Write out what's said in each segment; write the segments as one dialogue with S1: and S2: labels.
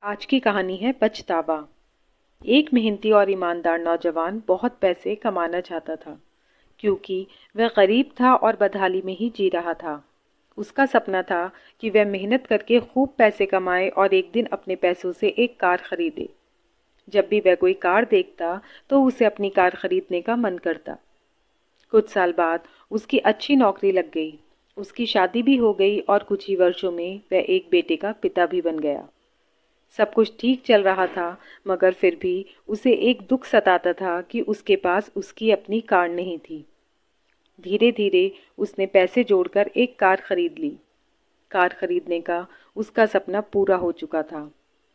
S1: आज की कहानी है पछतावा। एक मेहनती और ईमानदार नौजवान बहुत पैसे कमाना चाहता था, क्योंकि वह गरीब था और बदहाली में ही जी रहा था। उसका सपना था कि वह मेहनत करके खूब पैसे कमाए और एक दिन अपने पैसों से एक कार खरीदे। जब भी वह कोई कार देखता तो उसे अपनी कार खरीदने का मन करता। कुछ साल बाद उसकी अच्छी नौकरी लग गई, उसकी शादी भी हो गई और कुछ ही वर्षों में वह एक बेटे का पिता भी बन गया। सब कुछ ठीक चल रहा था, मगर फिर भी उसे एक दुख सताता था कि उसके पास उसकी अपनी कार नहीं थी। धीरे धीरे उसने पैसे जोड़कर एक कार खरीद ली। कार खरीदने का उसका सपना पूरा हो चुका था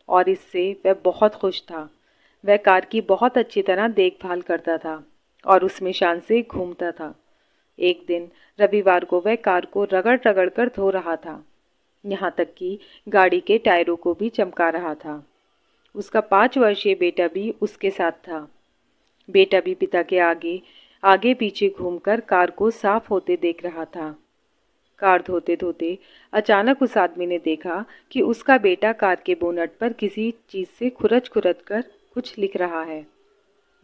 S1: और इससे वह बहुत खुश था। वह कार की बहुत अच्छी तरह देखभाल करता था और उसमें शान से घूमता था। एक दिन रविवार को वह कार को रगड़ रगड़ कर धो रहा था, यहाँ तक कि गाड़ी के टायरों को भी चमका रहा था। उसका 5 वर्षीय बेटा भी उसके साथ था। बेटा भी पिता के आगे आगे पीछे घूमकर कार को साफ होते देख रहा था। कार धोते धोते अचानक उस आदमी ने देखा कि उसका बेटा कार के बोनट पर किसी चीज से खुरच खुरच कर कुछ लिख रहा है।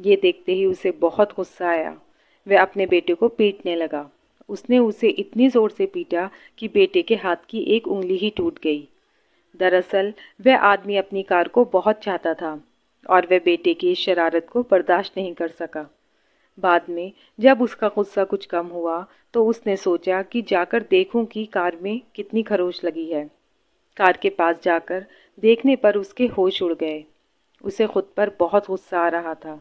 S1: ये देखते ही उसे बहुत गुस्सा आया। वह अपने बेटे को पीटने लगा। उसने उसे इतनी जोर से पीटा कि बेटे के हाथ की एक उंगली ही टूट गई। दरअसल वह आदमी अपनी कार को बहुत चाहता था और वह बेटे की इस शरारत को बर्दाश्त नहीं कर सका। बाद में जब उसका गुस्सा कुछ कम हुआ तो उसने सोचा कि जाकर देखूं कि कार में कितनी खरोंच लगी है। कार के पास जाकर देखने पर उसके होश उड़ गए। उसे खुद पर बहुत गुस्सा आ रहा था।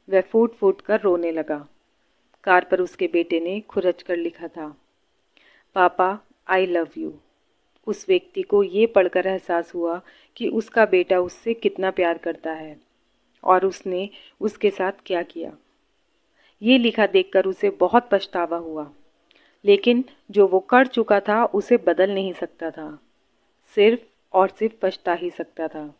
S1: वह फूट फूट कर रोने लगा। कार पर उसके बेटे ने खुरच कर लिखा था, पापा आई लव यू। उस व्यक्ति को ये पढ़कर एहसास हुआ कि उसका बेटा उससे कितना प्यार करता है और उसने उसके साथ क्या किया। ये लिखा देखकर उसे बहुत पछतावा हुआ, लेकिन जो वो कर चुका था उसे बदल नहीं सकता था, सिर्फ और सिर्फ पछता ही सकता था।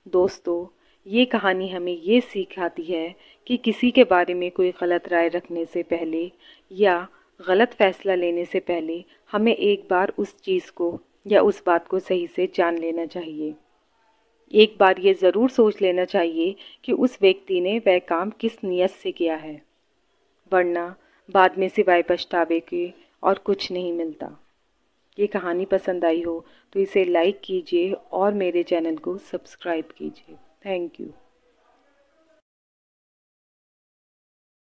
S1: दोस्तों, ये कहानी हमें ये सिखाती है कि किसी के बारे में कोई गलत राय रखने से पहले या गलत फैसला लेने से पहले हमें एक बार उस चीज़ को या उस बात को सही से जान लेना चाहिए। एक बार ये ज़रूर सोच लेना चाहिए कि उस व्यक्ति ने वह काम किस नीयत से किया है, वरना बाद में सिवाय पछतावे के और कुछ नहीं मिलता। ये कहानी पसंद आई हो तो इसे लाइक कीजिए और मेरे चैनल को सब्सक्राइब कीजिए। Thank you.